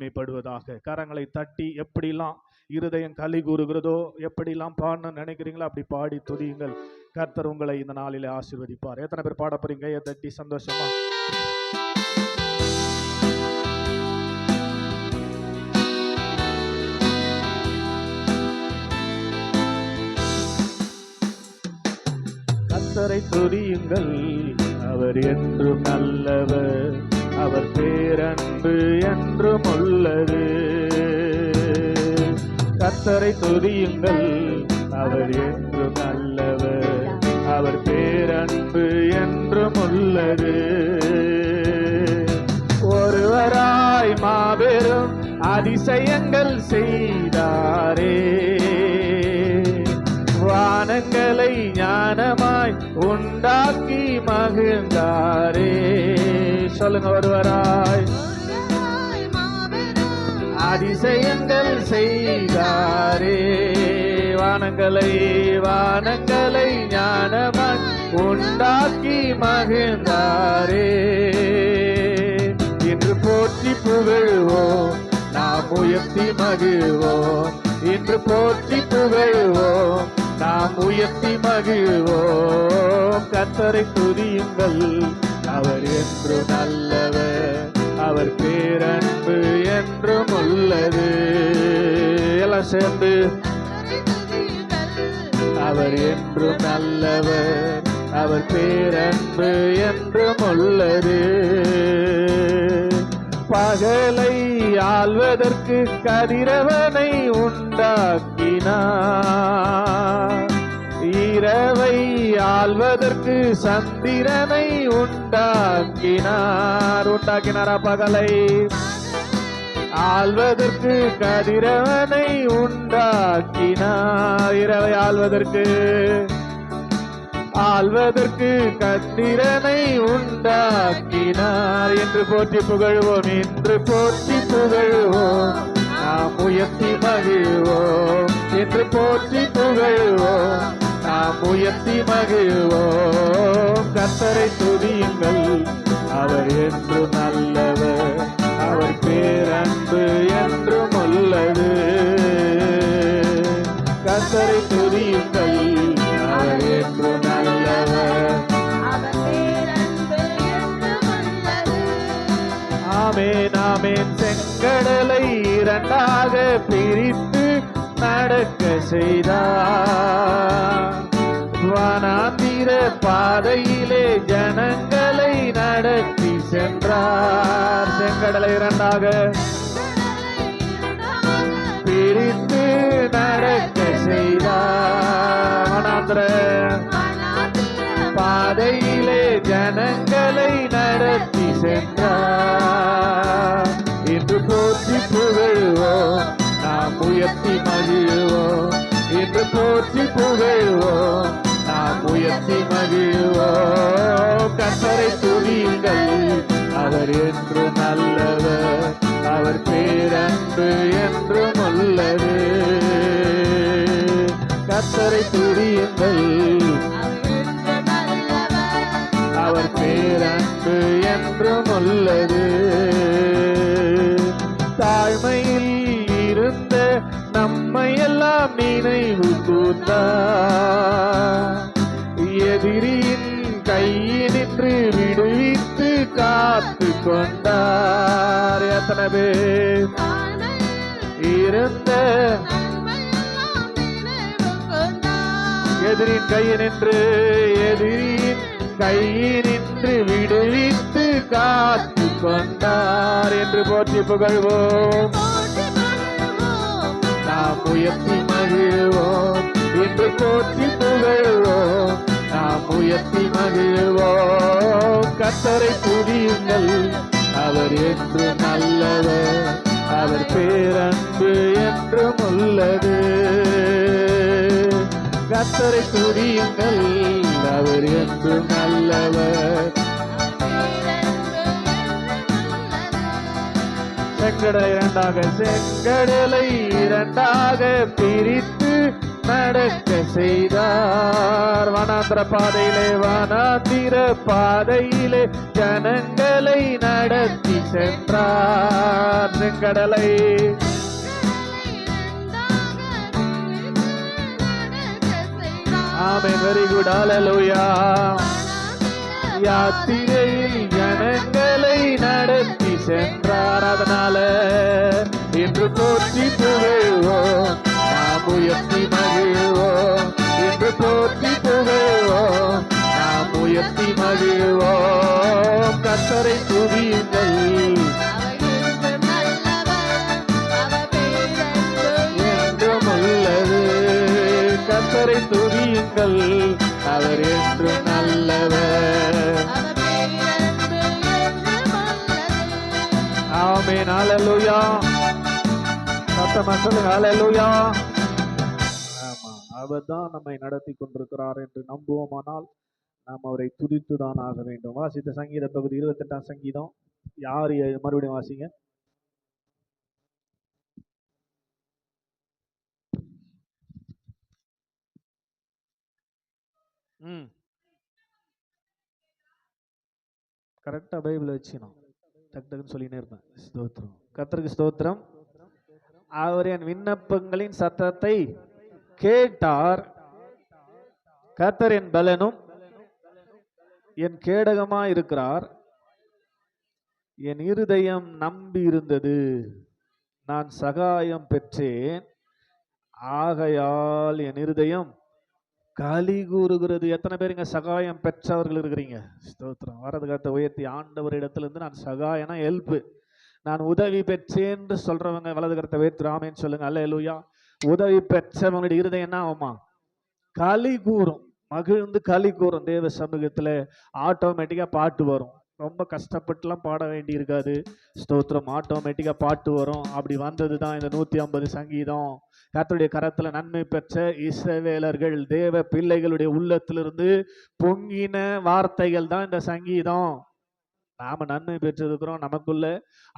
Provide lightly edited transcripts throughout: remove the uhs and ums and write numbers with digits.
மகிமைப்படுவதாக. கரங்களை தட்டி எப்படிலாம் இருதயம் களி கூறுகிறதோ, எப்படிலாம் பாடணும்னு நினைக்கிறீங்களோ அப்படி பாடி துதியுங்கள். கர்த்தர் உங்களை இந்த நாளிலே ஆசீர்வதிப்பார். எத்தனை பேர் பாட போறீங்க? கையை தட்டி சந்தோஷமா. கர்த்தரை துதியுங்கள், அவர் என்றும் நல்லவர், அவர் பேரன்பு என்றும் உள்ளது. கர்த்தரை துதியுங்கள், அவர் என்றும் நல்லவர், அவர் பேரன்பு என்றும் உள்ளது. ஒருவராய் மாபெரும் அதிசயங்கள் செய்தாரே, வானங்களை ஞானமாய் உண்டாக்கி மகிழ்ந்தாரே. சொல்லுங்க, ஒருவராய் அதிசயங்கள் செய்தாரே, வானங்களை ஞானமாய் உண்டாக்கி மகிழ்ந்தாரே. இன்று போற்றி புகழ்வோம், நாம் உயர்த்தி மகிழ்வோம். இன்று போற்றி புகழ்வோம், நாம் உயர்த்தி மகிழ்வோம். கர்த்தரை துதியுங்கள், அவர் என்று நல்லவர், அவர் பேரன்பு என்றும் உள்ளது. எல்லாம் சேர்ந்து, அவர் என்று நல்லவர், அவர் பேரன்பு என்றும் உள்ளது. பகலை ஆள்வதற்கு கதிரவனை உண்டாக்கினார், இரவை ஆள்வதற்கு சந்திரனை உண்டாக்கினாரா? பகலை ஆள்வதற்கு கதிரவனை உண்டாக்கினார், இரவை ஆள்வதற்கு கதிரனை உண்டாக்கினார். என்று போற்றி புகழ்வோம், என்று போற்றி புகழ்வோம், நாம் உயர்த்தி மகிழ்வோம். என்று போற்றி புகழ்வோம், நாம் உயர்த்தி மகிழ்வோம். கர்த்தரை துதியுங்கள், அவர் என்று நல்லவர், அவர் பேரன்பு என்றும் உள்ளது. கர்த்தரை துதியுங்கள், அவர் என்று நல்லவர், அவர் பேரன்பு என்றும் உள்ளது. ஆமென், ஆமென். செங்கடலை இரண்டாக பிரித்து நடக்க செய்தார், வனாந்திர பாதையிலே ஜனங்களை நடத்தி சென்றார். செங்கடலை இரண்டாக பிரித்து நடக்க செய்தார், வனாந்திர பாதையிலே ஜனங்களை நடத்தி சென்றார். இன்று போற்றி புகழ்வோம், நாம் உயர்த்தி மகிழ்வோம். இன்று போற்றி புகழ்வோம், நாம் உயர்த்தி மகிழ்வோம். கர்த்தரை துதியுங்கள், அவர் என்று நல்லவர், அவர் பேரன்பு என்றும் உள்ளது. கர்த்தரை துதியுங்கள், அவர் பேரன்பு என்றும் உள்ளது. தாழ்மையில் இருந்த நம்மை எல்லாம் நினைவு கூர்ந்தார், எதிரியின் கையினின்று விடுவித்து காத்து கொண்டார். எத்தனை பேர் இருந்த எதிரின் கையினின்று விடுவித்து காத்து கொண்டார். என்று போற்றி புகழ்வோம், நாம் உயர்த்தி மகிழ்வோம். என்று போற்றி புகழ்வோம், நாம் உயர்த்தி மகிழ்வோம். கர்த்தரை துதியுங்கள், அவர் என்று நல்லவர், அவர் பேரன்பு என்றும் உள்ளது. கர்த்தரை துதியுங்கள், அவர் என்று நல்லவர். செங்கடலை இரண்டாக பிரித்து நடக்க செய்தார், வனாந்திர பாதையிலே ஜனங்கள் எங்களை நடத்தி சென்றார். செங்கடலை ஆமென். Very good. ஹல்லேலூயா. யாத்திரையில் ஜனங்களை நடத்தி சென்றார். அதனால இன்று போற்றி புகழ்வோம், நாம் உயர்த்தி மகிழ்வோம். இன்று போற்றி புகழ்வோம், நாம் உயர்த்தி மகிழ்வோம். கர்த்தரை துதியுங்கள், என்றும் உள்ளது. கர்த்தரை துதியுங்கள், அவர் என்று நல்லவர். ஆமென். ஹல்லேலூயா. சத்தமா சொல்லுங்க, ஹல்லேலூயா. ஆமா, அவர் தான் நம்மை நடத்தி கொண்டிருக்கிறார் என்று நம்புவோமானால் நாம் அவரை துதித்துதான் ஆக வேண்டும். வாசித்த சங்கீத பகுதி 28ஆம் சங்கீதம். யார் மறுபடியும் வாசிங்க. கரெக்டா பைபிள் வச்சுக்கணும். டக்கு டக்குன்னு சொல்லினே இருப்பேன். ஸ்தோத்திரம், கர்த்தருக்கு ஸ்தோத்திரம். அவர் என் விண்ணப்பங்களின் சத்தத்தை கேட்டார். கர்த்தர் என் பலனும் என் கேடகமா இருக்கிறார். என் இருதயம் நம்பி இருந்தது, நான் சகாயம் பெற்றேன். ஆகையால் என் இருதயம் களி கூறுகிறது. எத்தனை பேர் இங்க சகாயம் பெற்றவர்கள் இருக்கிறீங்க? ஸ்தோத்திரம். வரது காத்த உயர்த்தி ஆண்டவர் இடத்துல இருந்து நான் சகாயனா ஹெல்ப், நான் உதவி பெற்றேன்னு சொல்றவங்க வலது கருத்தை உயர்த்தி ஆமென் சொல்லுங்க. அல்லேலூயா. உதவி பெற்றவங்களுடைய இருதயம் என்ன ஆகுமா? களி கூறும், மகிழ்ந்து களி கூறும். தேவ சமூகத்துல ஆட்டோமேட்டிக்கா பாட்டு வரும். ரொம்ப கஷ்டப்பட்டுலாம் பாட வேண்டி இருக்காது. ஸ்தோத்திரம். ஆட்டோமேட்டிக்கா பாட்டு வரும். அப்படி வந்தது தான் இந்த 150 சங்கீதம். கர்த்தருடைய கரத்துல நன்மை பெற்ற இஸ்ரவேலர்கள் தேவ பிள்ளைகளுடைய உள்ளத்திலிருந்து பொங்கின வார்த்தைகள் தான் இந்த சங்கீதம். நாம நன்மை பெற்றிருக்கிறோம். நமக்குள்ள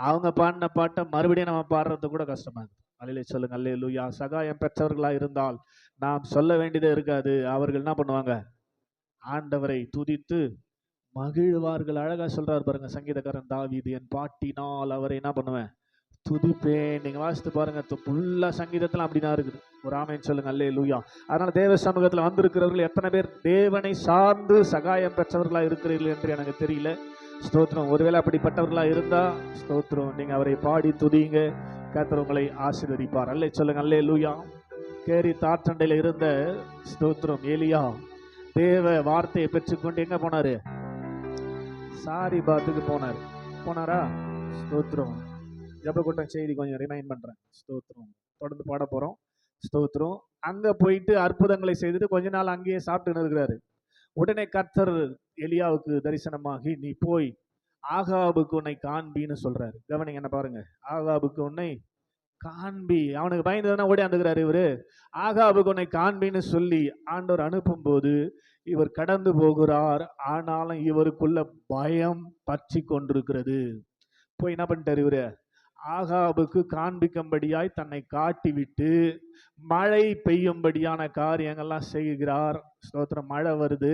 அவங்க பாடின பாட்டை மறுபடியும் நம்ம பாடுறது கூட கஷ்டமா இருக்கு. அல்லேலூயா சொல்லுங்க. அல்லேலூயா. சகாயம் பெற்றவர்களா இருந்தால் நாம் சொல்ல வேண்டியதே இருக்காது. அவர்கள் என்ன பண்ணுவாங்க? ஆண்டவரை துதித்து மகிழ்வார்கள். அழகா சொல்றாரு பாருங்க சங்கீதக்காரன் தாவீது, என் பாட்டினால் அவரை என்ன பண்ணுவேன்? துதிப்பேன். நீங்க வாசித்து பாருங்க, ஃபுல்லா சங்கீதத்துல அப்படிதான் இருக்குது. ஒரு ஆமென் சொல்லுங்க. அல்லேலூயா. அதனால தேவ சமூகத்துல வந்திருக்கிறவர்கள் எத்தனை பேர் தேவனை சார்ந்து சகாயம் பெற்றவர்களா இருக்கிறீர்கள் என்று எனக்கு தெரியல. ஸ்தோத்திரம். ஒருவேளை அப்படிப்பட்டவர்களா இருந்தா ஸ்தோத்திரம், நீங்க அவரை பாடி துதிங்க. கர்த்தர் உங்களை ஆசீர்வதிப்பார். அல்லே சொல்லுங்க. அல்லேலூயா. கேரி தாற்றண்டையில இருந்த ஸ்தோத்திரம் எலியா தேவ வார்த்தையை பெற்றுக்கொண்டு எங்க போனாரு? சாரிபாத்துக்கு போனாரா? ஸ்தோத்திரம். ஜெபக்கூட்டம் செய்தி கொஞ்சம் ரிமைண்ட் பண்றேன். ஸ்தோத்திரம். தொடர்ந்து பாட போறோம். ஸ்தோத்திரம். அங்க போயிட்டு அற்புதங்களை செய்துட்டு கொஞ்ச நாள் அங்கேயே சாப்பிட்டு இருக்கிறாரு. உடனே கர்த்தர் எலியாவுக்கு தரிசனமாகி, நீ போய் ஆகாபுக்கு உன்னை காண்பின்னு சொல்றாரு. கவனிங்க, என்ன பாருங்க. ஆகாபுக்கு உன்னை காண்பி. அவனுக்கு பயந்துதானே ஓடியாந்துக்கிறாரு இவரு. ஆகாபுக்கு உன்னை காண்பின்னு சொல்லி ஆண்டவர் அனுப்பும் போது இவர் கடந்து போகிறார். ஆனாலும் இவருக்குள்ள பயம் பற்றி கொண்டிருக்கிறது. போய் என்ன பண்ணிட்டாரு இவரு? ஆகாபுக்கு காண்பிக்கும்படியாய் தன்னை காட்டிவிட்டு மழை பெய்யும்படியான காரியங்கள்லாம் செய்கிறார். ஸ்தோத்திரம். மழை வருது.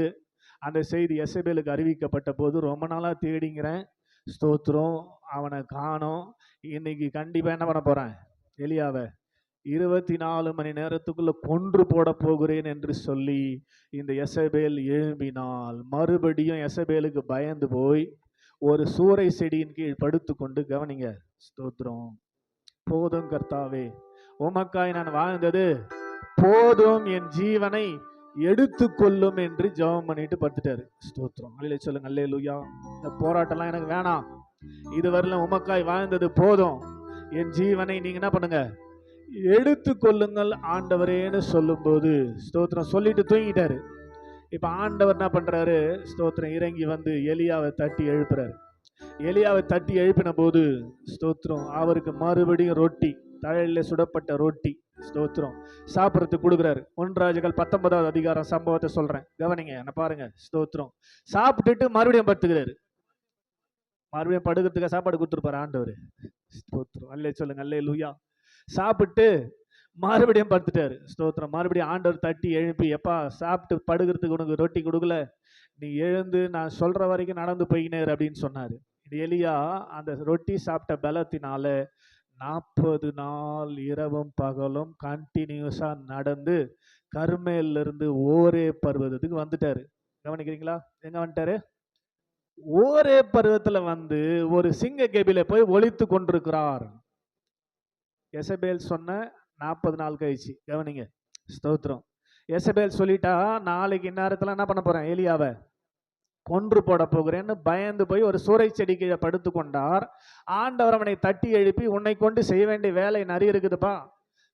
அந்த செய்தி எசபேலுக்கு அறிவிக்கப்பட்ட போது ரொம்ப நாளா தேடிங்கிறேன். ஸ்தோத்திரம். அவனை காணோம். இன்னைக்கு கண்டிப்பா என்ன பண்ண போறேன்? எலியாவை 24 மணி நேரத்துக்குள்ள கொன்று போட போகிறேன் என்று சொல்லி இந்த எசபேல் எழும்பினால், மறுபடியும் எசபேலுக்கு பயந்து போய் ஒரு சூறை செடியின் கீழ் படுத்து கொண்டு, கவனிங்க ஸ்தோத்திரம், போதும் கர்த்தாவே, உமக்காய் நான் வாழ்ந்தது போதும், என் ஜீவனை எடுத்துக்கொள்ளும் என்று ஜெபம் பண்ணிட்டு படுத்துட்டாரு. ஸ்தோத்திரம். அல்லேலூயா சொல்லுங்க. அல்லேலூயா. இந்த போராட்டம்லாம் எனக்கு வேணாம், இதுவரையிலும் உமக்காய் வாழ்ந்தது போதும், என் ஜீவனை நீங்க என்ன பண்ணுங்க? எடுத்துக்கொள்ளுங்கள் ஆண்டவரேன்னு சொல்லும் போது ஸ்தோத்திரம் சொல்லிட்டு தூங்கிட்டாரு. இப்ப ஆண்டவர் என்ன பண்றாரு? ஸ்தோத்திரம் இறங்கி வந்து எலியாவை தட்டி எழுப்புறாரு. எலியாவை தட்டி எழுப்பின போது ஸ்தோத்திரம் அவருக்கு மறுபடியும் ரொட்டி, தழையில சுடப்பட்ட ரொட்டி ஸ்தோத்திரம் சாப்பிட்றதுக்கு கொடுக்குறாரு. 1 ராஜாக்கள் 19வது அதிகாரம் சம்பவத்தை சொல்றேன், கவனிங்க, என்ன பாருங்க. ஸ்தோத்திரம் சாப்பிட்டுட்டு மறுபடியும் படுத்துக்கிறாரு. மறுபடியும் படுக்கிறதுக்கு சாப்பாடு கொடுத்துருப்பாரு ஆண்டவர். ஸ்தோத்திரம். அல்லே சொல்லுங்க. அல்லேலூயா. சாப்பிட்டு மறுபடியும் படுத்துட்டாரு. ஸ்தோத்திரம். மறுபடியும் ஆண்டவர் தட்டி எழுப்பி, எப்பா சாப்பிட்டு படுக்கிறதுக்கு உனக்கு ரொட்டி கொடுக்கல, நீ எழுந்து நான் சொல்ற வரைக்கும் நடந்து போயினேரு அப்படின்னு சொன்னாரு. எலியா அந்த ரொட்டி சாப்பிட்ட பலத்தினால 40 நாள் இரவும் பகலும் கண்டினியூஸா நடந்து கர்மேல்ல இருந்து ஓரே பர்வதத்துக்கு வந்துட்டாரு. கவனிக்கிறீங்களா? எங்க வந்துட்டாரு? ஓரே பர்வத்துல வந்து ஒரு சிங்க கெபில போய் ஒளித்து கொண்டிருக்கிறார். எசபேல் சொன்ன 40 நாள் கழிச்சு. கவனிங்க. ஸ்தோத்திரம். எசபேல் சொல்லிட்டா நாளைக்கு இந்நேரத்துல என்ன பண்ண போறேன்? எலியாவை கொன்று போட போகிறேன்னு பயந்து போய் ஒரு சூறை செடி கீழே படுத்து கொண்டார். ஆண்டவர் அவனை தட்டி எழுப்பி, உன்னை கொண்டு செய்ய வேண்டிய வேலை நிறைய இருக்குதுப்பா,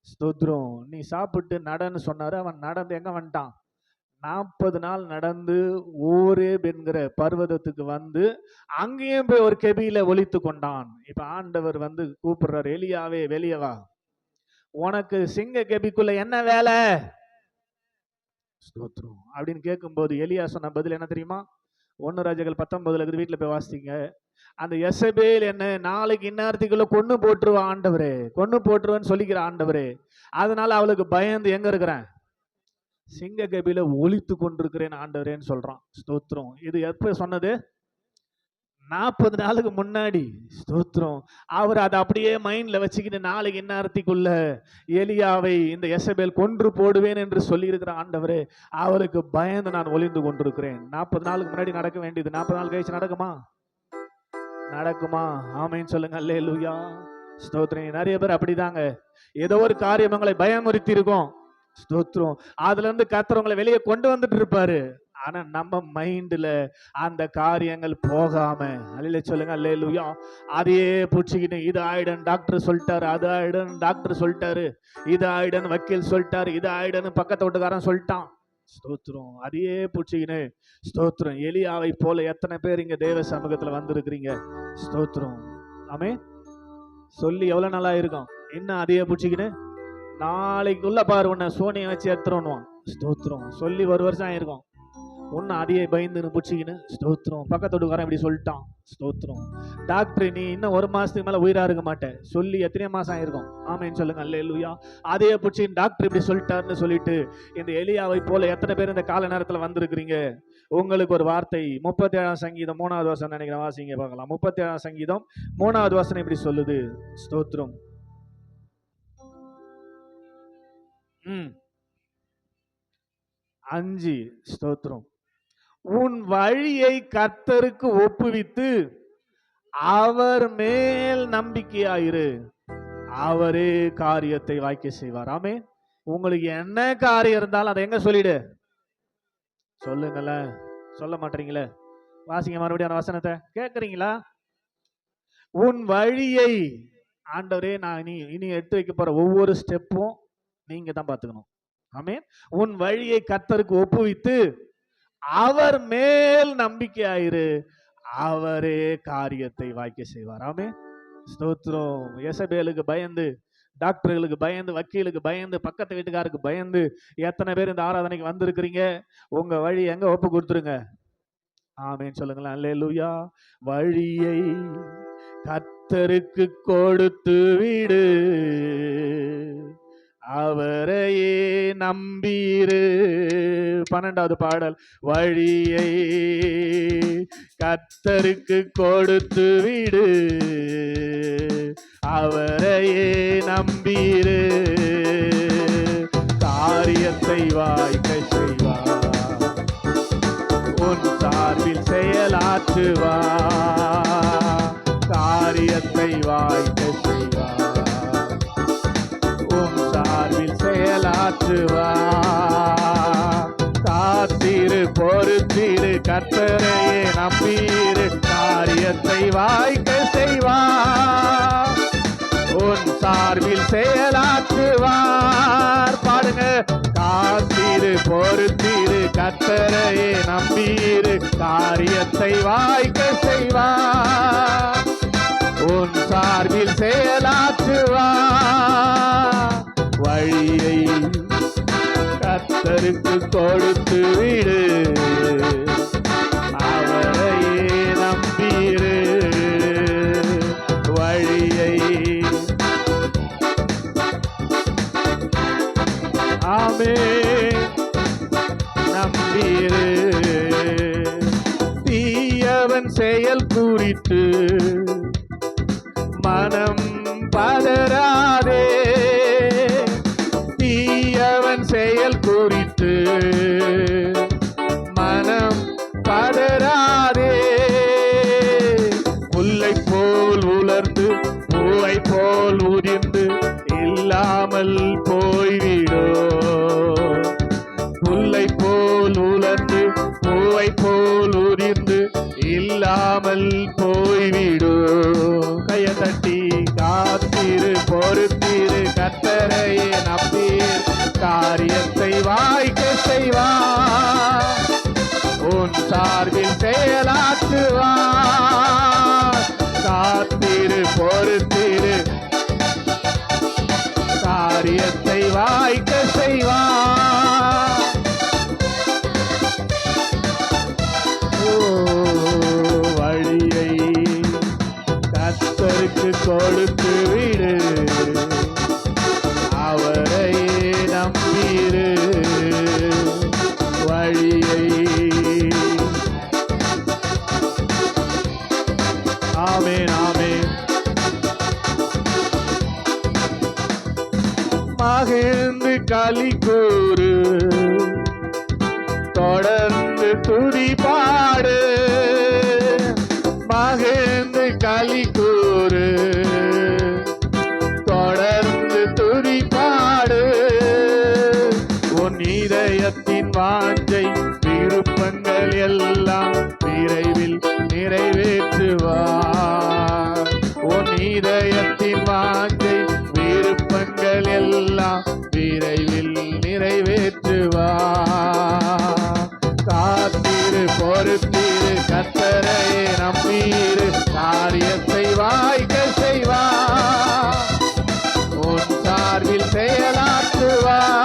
ஸ்தோத்திரம், நீ சாப்பிட்டு நடன்னு சொன்னாரு. அவன் நடந்து எங்க வந்துட்டான்? 40 நாள் நடந்து ஓரேப் என்கிற பர்வதத்துக்கு வந்து அங்கேயும் போய் ஒரு கெபியில ஒளித்து கொண்டான். இப்ப ஆண்டவர் வந்து கூப்பிடுறாரு, எலியாவே வெளியே வா, உனக்கு சிங்க கெபிக்குள்ள என்ன வேலை? ஸ்தோத்திரம் அப்படின்னு கேட்கும்போது எலியா சொன்ன பதில் என்ன தெரியுமா? 1 ராஜாக்கள் 19 வீட்டுல போய் வாசிங்க. அந்த எசபேல் என்ன நாளைக்கு இந்நேரத்துக்குள்ள கொன்னு போட்டுருவா ஆண்டவரே, கொன்னு போட்டுருவேன்னு சொல்லிக்கிற ஆண்டவரே, அதனால அவளுக்கு பயந்து எங்க இருக்கிறேன்? சிங்க கபில ஒளித்து கொண்டிருக்கிறேன் ஆண்டவரேன்னு சொல்றான். ஸ்தோத்திரம். இது எப்ப சொன்னது? 40 நாளுக்கு முன்னாடி. ஸ்தோத்திரம். அவர் அதை அப்படியே மைண்ட்ல வச்சுக்கிட்டு நாளைக்கு இந்நேரத்துக்குள்ள எலியாவை இந்த எசபேல் கொன்று போடுவேன் என்று சொல்லி இருக்கிற ஆண்டவரே, அவளுக்கு பயந்து நான் ஒளிந்து கொண்டிருக்கிறேன். 40 நாளுக்கு முன்னாடி நடக்க வேண்டியது 40 நாள் கழிச்சு நடக்குமா? நடக்குமா? ஆமைன்னு சொல்லுங்க. அல்லேலூயா. ஸ்தோத்திரம். நிறைய பேர் அப்படிதாங்க, ஏதோ ஒரு காரியம் உங்களை பயமுறுத்தி இருக்கும். ஸ்தோத்திரம். அதுல இருந்து கர்த்தர் வெளியே கொண்டு வந்துட்டு இருப்பாரு. ஆனா நம்ம மைண்ட்ல அந்த காரியங்கள் போகாம, அல்லேலூயா சொல்லுங்க. அல்லேலூயா. அதையே புடிச்சுக்கிட்டு இது ஆயிடும் டாக்டர் சொல்லிட்டாரு, அது ஆயிடும் டாக்டர் சொல்லிட்டாரு, இது ஆயிடும் வக்கீல் சொல்லிட்டாரு, இது ஆயிடும் பக்கத்து வீட்டுக்காரன் சொல்லிட்டான். ஸ்தோத்திரம். அதையே புடிச்சுக்கின்னு ஸ்தோத்திரம். எலியாவை போல எத்தனை பேர் இங்க தேவ சமூகத்துல வந்திருக்கிறீங்க? ஸ்தோத்திரம். ஆமே. சொல்லி எவ்வளவு நாளா இருக்கும், இன்னும் அதையே புடிச்சுக்கின்னு நாளைக்குள்ள பாரு உன்னை சோனியை வச்சு எடுத்துருவான். ஸ்தோத்திரம். சொல்லி 1 வருஷம் ஆயிருக்கும், உன்னை அதையே பயந்துன்னு புடிச்சிக்கின்னு. ஸ்தோத்திரம். பக்கத்தோடுக்காரன் இப்படி சொல்லிட்டான். ஸ்தோத்திரம். டாக்டர் நீ இன்னும் 1 மாசத்துக்கு மேல உயிரா இருக்க மாட்டேன் சொல்லி எத்தனை மாசம் ஆயிருக்கும்? ஆமேன்னு சொல்லுங்க. அல்லேலூயா. அதையே புடிச்சு டாக்டர் இப்படி சொல்லிட்டாருன்னு சொல்லிட்டு இந்த எலியாவை போல எத்தனை பேர் இந்த கால நேரத்துல வந்திருக்கிறீங்க? உங்களுக்கு ஒரு வார்த்தை 37ஆம் சங்கீதம் 3வது வசனம் நினைக்கிறேன், வாசிங்க பார்க்கலாம். 37ஆம் சங்கீதம் 3வது வசனம் இப்படி சொல்லுது. ஸ்தோத்திரம். 5. ஸ்தோத்திரம். உன் வழியை கர்த்தருக்கு ஒப்புவித்து அவர் மேல் நம்பிக்கையாயிரு, அவரே காரியத்தை வாய்க்க செய்வார். ஆமே. உங்களுக்கு என்ன காரியம் இருந்தாலும் அதை எங்க சொல்லிடு? சொல்லுங்கள. சொல்ல மாட்டீங்களே. வாசிங்க மறுபடியும் அந்த வசனத்தை. கேட்கறீங்களா? உன் வழியை ஆண்டவரே, நான் இனி எடுத்து வைக்க போற ஒவ்வொரு ஸ்டெப்பும் நீங்க தான் பாத்துக்கணும். ஆமே. உன் வழியை கர்த்தருக்கு ஒப்புவித்து அவர் மேல் நம்பிக்கையாயிரு, அவரே காரியத்தை வாய்க்க செய்வார். ஆமே. ஸ்தோத்திரம். எசபேலுக்கு பயந்து, டாக்டர்களுக்கு பயந்து, வக்கீலுக்கு பயந்து, பக்கத்து வீட்டுக்காருக்கு பயந்து எத்தனை பேர் இந்த ஆராதனைக்கு வந்திருக்கிறீங்க? உங்க வழி எங்க ஒப்பு கொடுத்துருங்க. ஆமேன்னு சொல்லுங்களேன். அல்லேலூயா. வழியை கர்த்தருக்கு கொடுத்து விடு, அவரையே நம்பீரு. 12வது பாடல். வழியை கர்த்தருக்கு கொடுத்து விடு, அவரையே நம்பீரு, காரியத்தை வாய்க்க செய்வார், உன் சார்பில் செயலாற்றுவார், காரியத்தை வாய்க்க செய்வார், சார்பில் செயலாற்றுவார். காத்திரு பொறுத்திரு, கர்த்தரையே நம்பீரு, காரியத்தை வாய்க்க செய்வார், உன் சார்பில் செயலாற்றுவார். பாடுங்க. காத்திரு பொறுத்திரு, கர்த்தரையே நம்பீரு, காரியத்தை வாய்க்க செய்வார், உன் சார்பில் செயலாற்றுவார். வழியை கர்த்தருக்கு கொடுத்து விடு, அவரையே நம்பீரு, வழியை. ஆமே. நம்பீரு. தீயவன் செயல் குறித்து மனம் பதறாதே. தீயவன் செயல் குறித்து மனம் பதறாதே. புல்லை போல் உலர்ந்து பூவை போல் உதிர்ந்து இல்லாமல் போய்விடோ. புல்லை போல் உலர்ந்து பூவை போல் உதிர்ந்து இல்லாமல் போய்விடோ. கைய தட்டி காத்திரு, பொறுத்திரு, கர்த்தரையே நம்பீர், காரியத்தை வாய்க்க செய்வார், உன் சார்பில் செயலாற்றுவார். காத்திரு, பொறுத்திரு, காரியத்தை வாய்க்க செய்வார். வழியை கர்த்தருக்கு கொடுத்து விடு, அவரையே நம்பிரு. வழியை ஆமென் ஆமென். மகிழ்ந்து களி கூறு, தொடர்ந்து துதி பாடு. மகிழ்ந்து களி கூறு, தொடர்ந்து துதி பாடு. உன் இதயத்தின் வாஞ்சை விருப்பங்கள் எல்லாம் விரைவில் நிறைவேற்றுவார். உன் இதயத்தின் வாஞ்சை விருப்பங்கள் எல்லாம் விரைவில் நிறைவேற்றுவார். காத்திரு, பொறுத்திரு, கர்த்தரையே நம்பீரு, காரியத்தை வாய்க்க செய்வார், உன் சார்பில் செயலாற்றுவார்.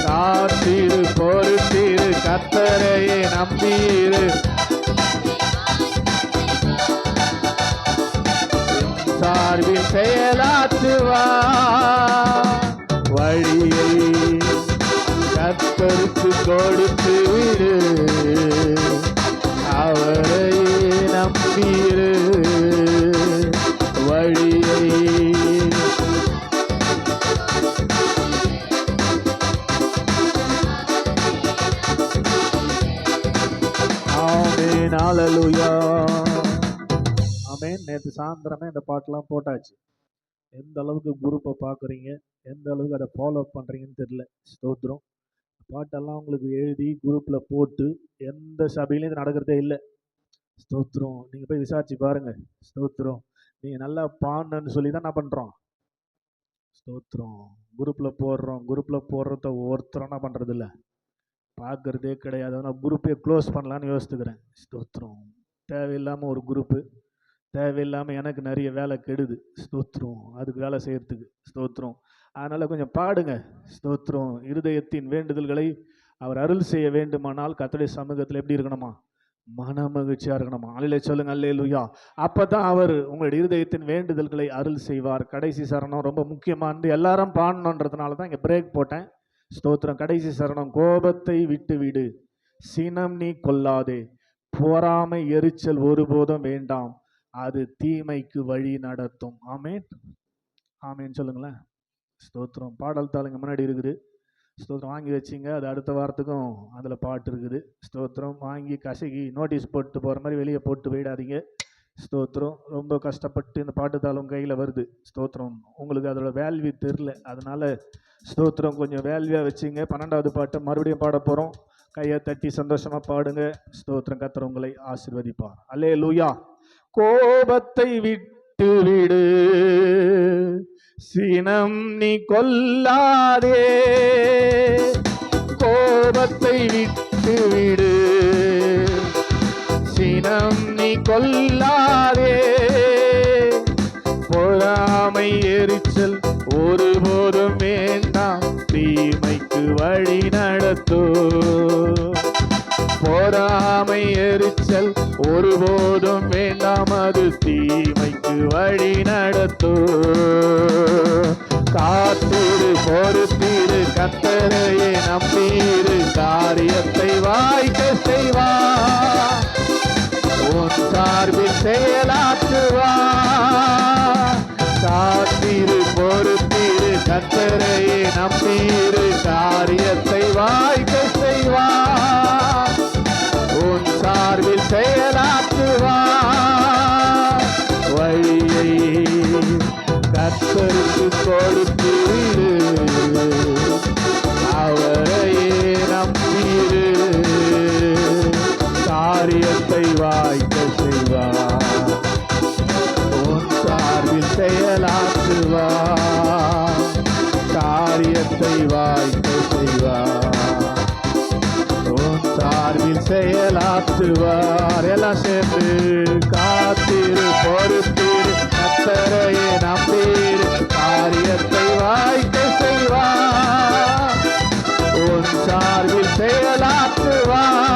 காத்திரு, பொறுத்திரு, கர்த்தரையே நம்பீரு, சார்பில் செயலாற்றுவார். வழியை கர்த்தருக்கு கொடுத்து விடு, அவரையே நம்பீரு. வழியை ஆமென் ஹல்லேலூயா ஆமென். நேற்று சாயந்தரமே இந்த பாட்டெல்லாம் போட்டாச்சு. எந்த அளவுக்கு குரூப்பை பார்க்குறீங்க, எந்த அளவுக்கு அதை ஃபாலோ பண்ணுறீங்கன்னு தெரியல. ஸ்தோத்திரம். பாட்டெல்லாம் உங்களுக்கு எழுதி குரூப்பில் போட்டு எந்த சபையிலையும் இது நடக்கிறதே இல்லை. ஸ்தோத்திரம். நீங்கள் போய் விசாரிச்சு பாருங்கள். ஸ்தோத்திரம். நீங்கள் நல்லா பாடணுன்னு சொல்லி தான் என்ன பண்ணுறோம். ஸ்தோத்திரம். குரூப்பில் போடுறத ஒருத்தரும் என்ன பண்ணுறது இல்லை, பார்க்குறதே கிடையாது. நான் குரூப்பே க்ளோஸ் பண்ணலான்னு யோசித்துக்கிறேன். ஸ்தோத்திரம். தேவையில்லாமல் ஒரு குரூப்பு, தேவையில்லாமல் எனக்கு நிறைய வேலை கெடுது. ஸ்தோத்திரம். அதுக்கு வேலை செய்கிறதுக்கு. ஸ்தோத்திரம். அதனால் கொஞ்சம் பாடுங்க. ஸ்தோத்திரம். இருதயத்தின் வேண்டுதல்களை அவர் அருள் செய்ய வேண்டுமானால் கர்த்தருடைய சமூகத்தில் எப்படி இருக்கணுமா, மன மகிழ்ச்சியாக இருக்கணுமா. அல்லேலூயா சொல்லுங்க. அல்லேலூயா. அப்போ தான் அவர் உங்களுடைய இருதயத்தின் வேண்டுதல்களை அருள் செய்வார். கடைசி சரணம் ரொம்ப முக்கியமானது, எல்லாரும் பாடணுன்றதுனால தான் இங்கே பிரேக் போட்டேன். ஸ்தோத்திரம். கடைசி சரணம். கோபத்தை விட்டு விடு, சினம் நீ கொள்ளாதே, பொறாமை எரிச்சல் ஒருபோதும் வேண்டாம், அது தீமைக்கு வழி நடத்தும். ஆமேன் ஆமேன் சொல்லுங்களேன். ஸ்தோத்திரம். பாடல் தாளுங்க முன்னாடி இருக்குது. ஸ்தோத்திரம். வாங்கி வச்சிங்க, அது அடுத்த வாரத்துக்கும் அதில் பாட்டு இருக்குது. ஸ்தோத்திரம். வாங்கி கசகி நோட்டீஸ் போட்டு போகிற மாதிரி வெளியே போட்டு போயிடாதீங்க. ஸ்தோத்திரம். ரொம்ப கஷ்டப்பட்டு இந்த பாட்டு தாளும் கையில் வருது. ஸ்தோத்திரம். உங்களுக்கு அதோட வேல்யூ தெரில, அதனால் ஸ்தோத்திரம் கொஞ்சம் வேல்யூவாக வச்சுங்க. 12வது பாட்டை மறுபடியும் பாட போகிறோம். கையை தட்டி சந்தோஷமாக பாடுங்க. ஸ்தோத்திரம். கர்த்தர் உங்களை ஆசீர்வதிப்பார். அல்லேலூயா. கோபத்தை விட்டு விடு, சினம் நீ கொள்ளாதே. கோபத்தை விட்டு விடு, சினம் நீ கொள்ளாதே. பொறாமை எரிச்சல் ஒருபோதும் வேண்டாம், தீமைக்கு வழி நடத்தோ. பொறாமை எரிச்சல் ஒருபோதும் வேண்டாம், அது தீமைக்கு வழி நடத்தோ. காத்திரு, பொறுத்திரு, கர்த்தரையே நம்பீரு, காரியத்தை வாய்க்க செய்வார், சார்பில் செயலாற்றுவார். காத்திரு பொறுத்திரு கர்த்தரையே நம்பீரு, காரியத்தை வாய்க்க செய்வார். உன் சார்பில் செயலாற்றுவார். வழியை கர்த்தருக்கு கொடுத்திரு, அவரையே நம்பீரு, காரியத்தை வாய்க்க செய்வார். உன் சார்பில் செயலாற்றுவார், காரியத்தை வாய்க்க செய்வார். உன் சார்பில் செயலாற்றுவார். எல்லாம் சேர்ந்து காத்திரு பொறுத்திரு கர்த்தரையே நம்பீரு, காரியத்தை வாய்க்க செய்வார். உன் சார்பில் செயலாற்றுவார்.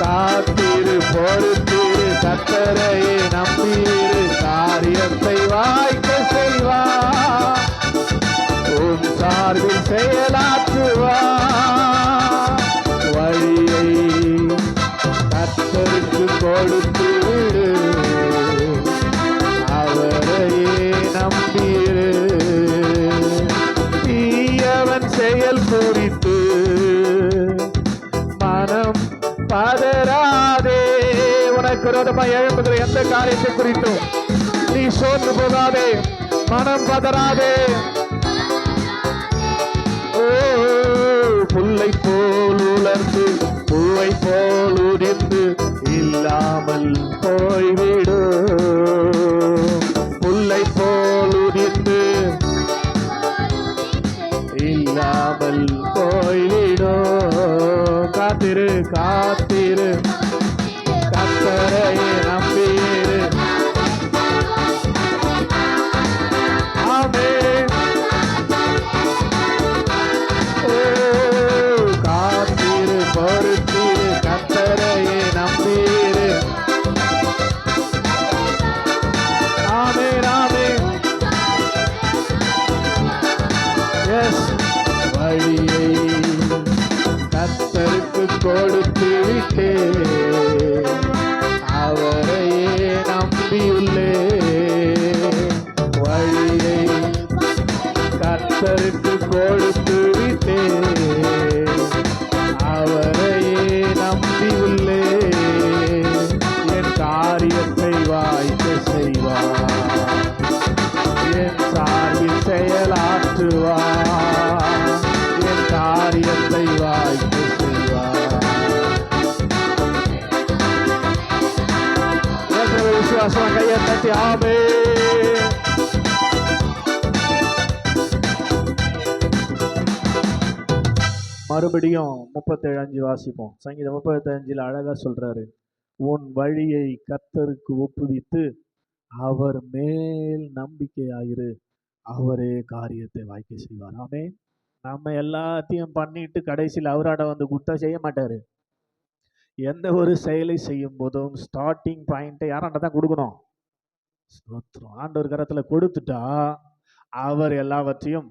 காத்திரு பொறுத்திரு கர்த்தரையே நம்பீரு, காரியத்தை வாய்க்க செய்வார். உன் சார்பில் செயலாற்றுவார். வழியை கர்த்தருக்கு கொடுத்து விடு, அவரையே நம்பீரு. தீயவன் செயல் குறித்து மனம் பதறாதே. உனக்கு விரோதமாக எழும்புகிற எந்த காரியத்தை குறித்தும் நீ சோர்ந்து போகாதே, மனம் பதறாதே. புல்லை போல் உலர்ந்து பூவை போல் உதிர்ந்து இல்லாமல் போய்விடு. புல்லை போல் உதிர்ந்து இல்லாமல் போய்விடு. காத்திரு காத்திரு கர்த்தரையே நம்பீரு. ஆமென். காத்திரு பொறுத்திரு கர்த்தரையே நம்பீரு. ஆமென் ஆமென். எஸ். வழியை கர்த்தருக்கு கொடுத்து விட்டே, அவரையே நம்பியுள்ளே. வழியை கர்த்தருக்கு கொடுத்து விட்டே, அவரையே நம்பியுள்ளே. என் காரியத்தை வாய்க்க செய்வார், என் சார்பில் செயலாற்றுவார். என் காரியத்தை வாய்க்க செய்வார். விசுவாசம் கையை தட்டி ஆமென். மறுபடியும் 37:5 வாசிப்போம். சங்கீதம் 35 அழகா சொல்றாரு, உன் வழியை கர்த்தருக்கு ஒப்புவித்து அவர் மேல் நம்பிக்கையாயிரு, அவரே காரியத்தை வாய்க்க செய்வார். ஆமென். நம்ம எல்லாத்தையும் பண்ணிட்டு கடைசியில் அவராட வந்து குட்டா செய்ய மாட்டாரு. எந்த ஒரு செயலை செய்யும் போதும் ஸ்டார்டிங் பாயிண்ட்டை யாராண்ட தான் கொடுக்கணும். ஸ்தோத்திரம். ஆண்டவர் கரத்துல கொடுத்துட்டா அவர் எல்லாவற்றையும்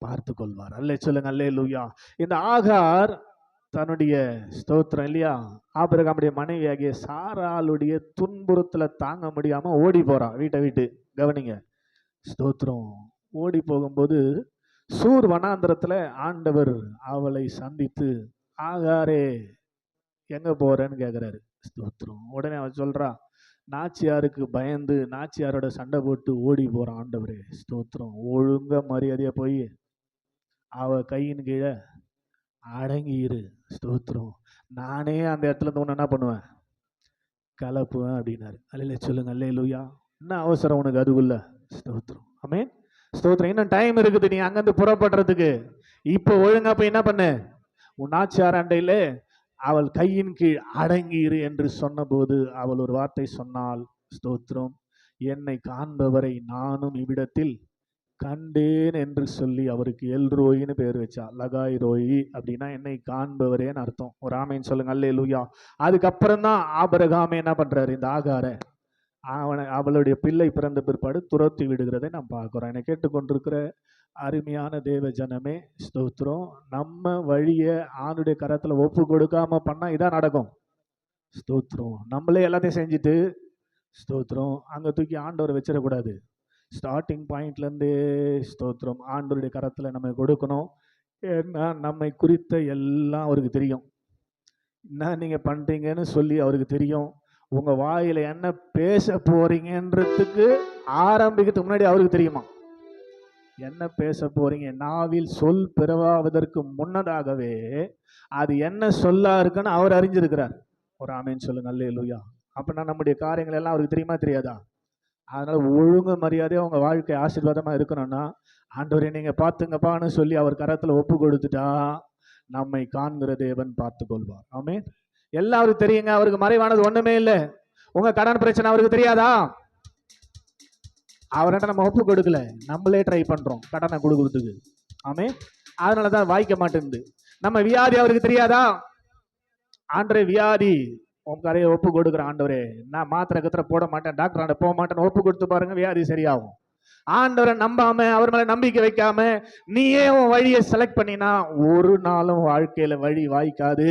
பார்த்து கொள்வார். அல்லே சொல்லுங்க, அல்லேலூயா. இந்த ஆகார் தன்னுடைய ஸ்தோத்திரம் இல்லையா, ஆபிரகாமுடைய மனைவியாகிய சாராளுடைய துன்புறுத்தல தாங்க முடியாம ஓடி போறா வீட்டை விட்டு. கவனிங்க, ஸ்தோத்திரம். ஓடி போகும்போது சூர் வனாந்திரத்துல ஆண்டவர் அவளை சந்தித்து, ஆகாரே எங்க போறேன்னு கேட்கிறாரு. ஸ்தோத்திரம். உடனே அவன் சொல்றா, நாச்சியாருக்கு பயந்து நாச்சியாரோட சண்டை போட்டு ஓடி போறான் ஆண்டவரே. ஸ்தோத்திரம். ஒழுங்க மரியாதையா போய் அவ கையின் கீழே அடங்கியிரு. ஸ்தோத்திரம். நானே அந்த இடத்துல இருந்து ஒன்று என்ன பண்ணுவேன், கலப்புவேன் அப்படின்னாரு. அல்ல சொல்லுங்க, அல்லேலூயா. என்ன அவசரம் உனக்கு அதுக்குள்ள? ஸ்தோத்திரம். ஆமென். ஸ்தோத்திரம். இன்னும் டைம் இருக்குது நீ அங்கிருந்து புறப்படுறதுக்கு. இப்போ ஒழுங்கா போய் என்ன பண்ணு, உன் நாச்சியார் அண்டையில அவள் கையின் கீழ் அடங்கியிரு என்று சொன்னபோது அவள் ஒரு வார்த்தை சொன்னாள். ஸ்தோத்திரம். என்னை காண்பவரை நானும் இவ்விடத்தில் கண்டேன் என்று சொல்லி அவருக்கு எல்ரோயின்னு பேர் வச்சா. லகாய் ரோயி அப்படின்னா என்னை காண்பவரேன்னு அர்த்தம். ஒரு ஆமேன்னு சொல்லுங்க, அல்லேலூயா. அதுக்கப்புறம் தான் ஆபிரகாம் என்ன பண்றாரு, இந்த ஆகார அவளுடைய பிள்ளை பிறந்த பிற்பாடு துரத்தி விடுகிறதை நாம் பார்க்கிறோம். என்னை கேட்டுக்கொண்டிருக்கிற அருமையான தேவ ஜனமே, ஸ்தோத்திரம். நம்ம வழியை ஆணுடைய கரத்துல ஒப்பு கொடுக்காம பண்ணா இதான் நடக்கும். ஸ்தோத்திரம். நம்மளே எல்லாத்தையும் செஞ்சுட்டு ஸ்தோத்திரம் அங்கே தூக்கி ஆண்டவரை வச்சிடக்கூடாது. ஸ்டார்டிங் பாயிண்ட்லேருந்தே ஸ்தோத்திரம் ஆண்டவருடைய கரத்தில் நம்ம கொடுக்கணும். ஏன்னா நம்மை குறித்த எல்லாம் அவருக்கு தெரியும். என்ன நீங்கள் பண்ணுறீங்கன்னு சொல்லி அவருக்கு தெரியும். உங்கள் வாயில் என்ன பேச போகிறீங்கன்றதுக்கு ஆரம்பிக்கிறதுக்கு முன்னாடி அவருக்கு தெரியுமா? என்ன பேச போகிறீங்க, நாவில் சொல் பிறவாவதற்கு முன்னதாகவே அது என்ன சொல்லா இருக்குன்னு அவர் அறிஞ்சிருக்கிறார். ஒரு ஆமேன்னு சொல்லுங்க, அல்லேலூயா. அப்படின்னா நம்முடைய காரியங்கள் எல்லாம் அவருக்கு தெரியுமா தெரியாதா? அதனால் ஒழுங்கு மரியாதையாக உங்கள் வாழ்க்கை ஆசீர்வாதமாக இருக்கணும்னா ஆண்டவரே நீங்கள் பார்த்துங்கப்பான்னு சொல்லி அவர் கரத்தில் ஒப்பு கொடுத்துட்டா நம்மை காண்கிற தேவன் பார்த்து கொள்வார். ஆமென். எல்லாம் அவருக்கு தெரியுங்க. அவருக்கு மறைவானது ஒன்றுமே இல்லை. உங்கள் கடன் பிரச்சனை அவருக்கு தெரியாதா? அவர்கிட்ட நம்ம ஒப்பு கொடுக்கல, நம்மளே ட்ரை பண்ணுறோம் கடனை கொடுக்குறதுக்கு. ஆமென். அதனால தான் வாய்க்க மாட்டேங்குது. நம்ம வியாதி அவருக்கு தெரியாதா? ஆண்டவரே வியாதி உன் கரையை ஒப்பு கொடுக்குற ஆண்டவரே, நான் மாத்திரை கத்திர போட மாட்டேன், டாக்டர் போக மாட்டேன்னு ஒப்பு கொடுத்து பாருங்க, வியாதி சரியாகும். ஆண்டவரை நம்பாம அவர் மேல நம்பிக்கை வைக்காம நீயே உன் வழியை செலக்ட் பண்ணினா ஒரு நாளும் வாழ்க்கையில வழி வாய்க்காது.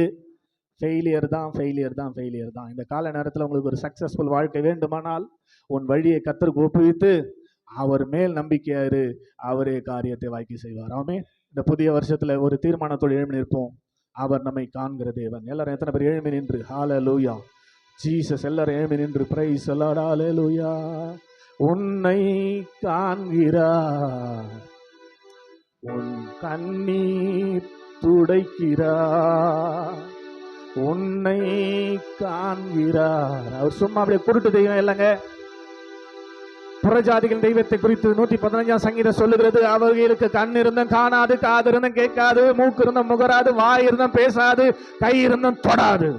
ஃபெயிலியர் தான், ஃபெயிலியர் தான், ஃபெயிலியர் தான். இந்த கால நேரத்தில் உங்களுக்கு ஒரு சக்சஸ்ஃபுல் வாழ்க்கை வேண்டுமானால் உன் வழியை கர்த்தருக்கு ஒப்புவித்து அவர் மேல் நம்பிக்கையாரு, அவரே காரியத்தை வாய்க்கு செய்வார். ஆமென். இந்த புதிய வருஷத்துல ஒரு தீர்மானத்தோடு எழுப்பி நிற்போம். அவர் நம்மை காண்கிற தேவன். எல்லாரும் எத்தனை பேர் எழுப்பி நின்று ஹல்லேலூயா ஜீசஸ், எல்லாரும் எழுப்பி நின்று பிரைஸ் தி லார்ட், ஹல்லேலூயா. உன்னை காண்கிறார், உன் கண்ணீர் துடைக்கிறார், உன்னை காண்கிறார். அவர் சும்மா அப்படியே குருட்டு தெய்வம் இல்லைங்க. புறஜாதிகள் தெய்வத்தை குறித்து 115 சங்கீதம் சொல்லுகிறது, அவர்களுக்கு கண் இருந்தும் காணாது, காது இருந்தும் கேட்காது, மூக்கு இருந்தும் முகராது, வாய் இருந்தும் பேசாது, கை இருந்தும் தொடாது.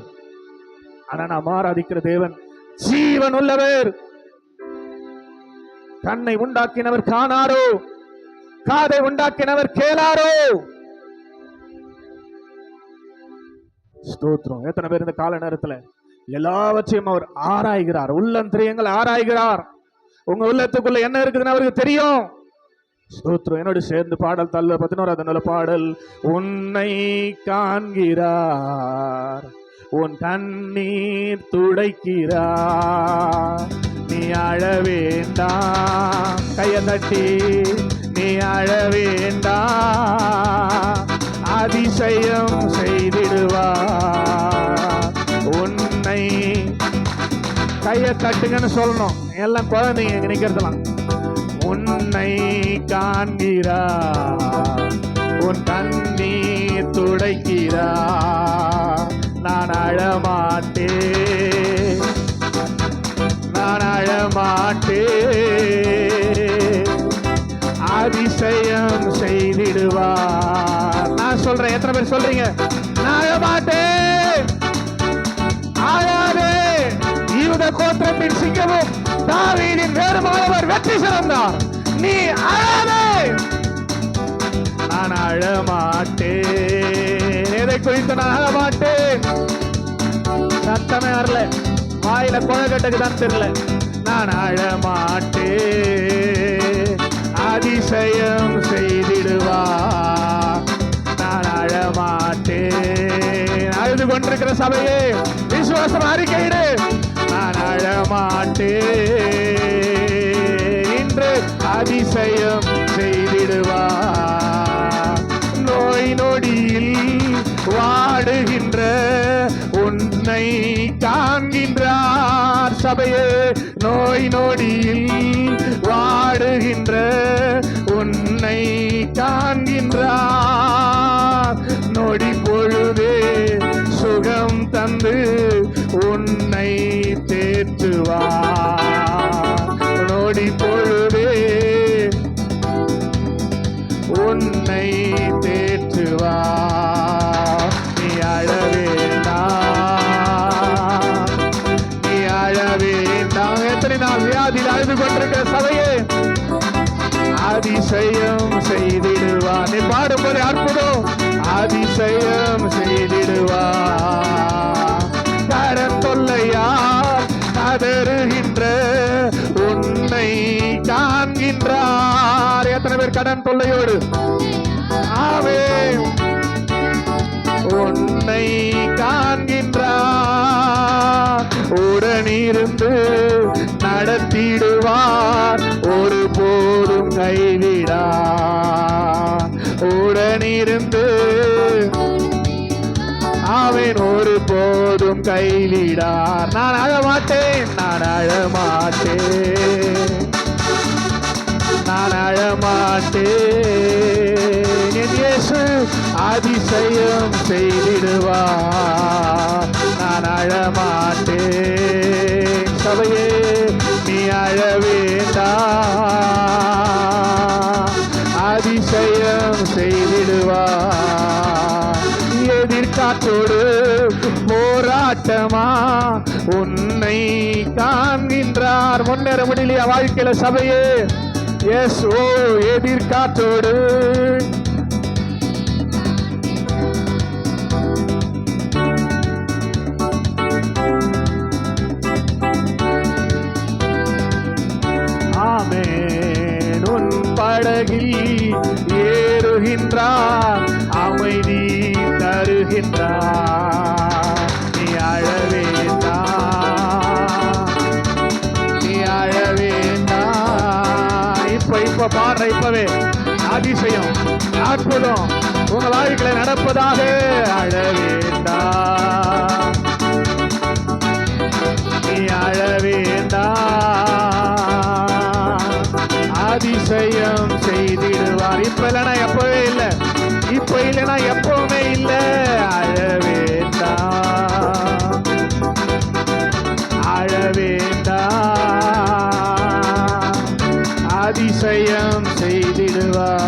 ஆனா நாம் ஆராதிக்கிற தேவன் ஜீவன் உள்ளவர். கண்ணை உண்டாக்கினவர் காணாரோ, காதை உண்டாக்கினவர் கேளாரோ. ஸ்தோத்திரம். எத்தனை பேர் இந்த கால நேரத்துல எல்லாவற்றையும் அவர் ஆராய்கிறார், உள்ளந்திரியங்கள் ஆராய்கிறார். உங்க உள்ளத்துக்குள்ள என்ன இருக்குதுன்னு அவருக்கு தெரியும். ஸ்தோத்திரம். என்னோடு சேர்ந்து பாடல் தள்ள 11வது பாடல். உன்னை காண்கிறார், உன் கண்ணீர் துடைக்கிறார், நீ அழ வேண்டாம், கைய தட்டி நீ அழ வேண்டாம், அதிசயம் செய்திடுவார். உன்னை கையை தட்டுங்கன்னு சொல்லணும். எல்லாம் குழந்தைங்க இங்க நிக்கிறதுலாம். உன்னை காண்கிறார், உன் கண்ணீர் துடைக்கிறார், நான் அழமாட்டேன், நான் அழமாட்டேன், அதிசயம் செய்திடுவார். நான் சொல்றேன், எத்தனை பேர் சொல்றீங்க? நான் அழமாட்டேன். ஆயாதே, யூத கோத்திரத்தின் சிங்கமும் தாவீதின் வேறுமானவர் வெற்றி சிறந்தார். நீ அழாதே. நான் அழமாட்டேன். எதை குறித்து நான் அழமாட்டேன்? சத்தமே வரல, வாயில குழக்கட்டுக்கு தான் தெரியல. நான் அழமாட்டேன், அதிசயம் செய்திடுவார். நான் அழமாட்டேன். அழுது கொண்டிருக்கிற சபையே விசுவாசம் அறிக்கையிடு. நான் அழமாட்டேன், இன்று அதிசயம் செய்திடுவார். நோய் நொடியில் வாடுகின்ற உன்னை காண்கின்றார். சபையே, நோய் நொடியில் வாடுகின்ற உன்னை காண்கின்றார். நொடி பொழுதே சுகம் தந்து உன்னை தேற்றுவார். நொடி பொழுதே உன்னை தேற்றுவார். நீ அழ வேண்டாம், நீ அழ வேண்டாம். எத்தனை நாள் வியாதியில் அழுது கொண்டிருக்கிற சபையே, அதிசயம் செய்திடுவார். நீ பாடும்போது அற்புதம், அதிசயம் செய்திடுவார். கடன் தொல்லையால் கதறுகின்ற உன்னை காண்கின்றார். எத்தனை பேர் கடன் தொல்லையோடு? ஆமென். உன்னை காண்கின்றார். இருந்து நடத்திடுவார், ஒரு போதும் கைவிடார். உடனிருந்து அவன் ஒரு போதும் கைவிடார். நான் அழமாட்டேன், நான் அழமாட்டேன், நான் அழமாட்டேன். என் இயேசு அதிசயம் செய்திடுவார், நான் அழமாட்டேன். சபையே நீ அழ வேண்டாம், அதிசயம் செய்திடுவார். எதிர்காற்றோடு போராட்டமா உன்னை காண்கின்றார். முன்னேற முடியலையா வாழ்க்கையில சபையே? எஸ் ஓ எதிர்காற்றோடு ஆமென். உன் படகில் ஏறுகின்றார், அமைதி தருகின்றார். நீ அழ வேண்டாம், நீ அழ வேண்டாம். இப்ப பாடுற இப்பவே அதிசயம் அற்புதம் உங்கள் வாழ்க்கையில நடப்பதாக. அழ வேண்டாம், நீ அழ வேண்டாம், அதிசயம் செய்திடுவார். இப்ப இல்லைனா எப்பவே இல்லை, இப்ப இல்லைனா எப்பவுமே இல்லை. அழ வேண்டாம், அழ வேண்டாம், அதிசயம் செய்திடுவார்.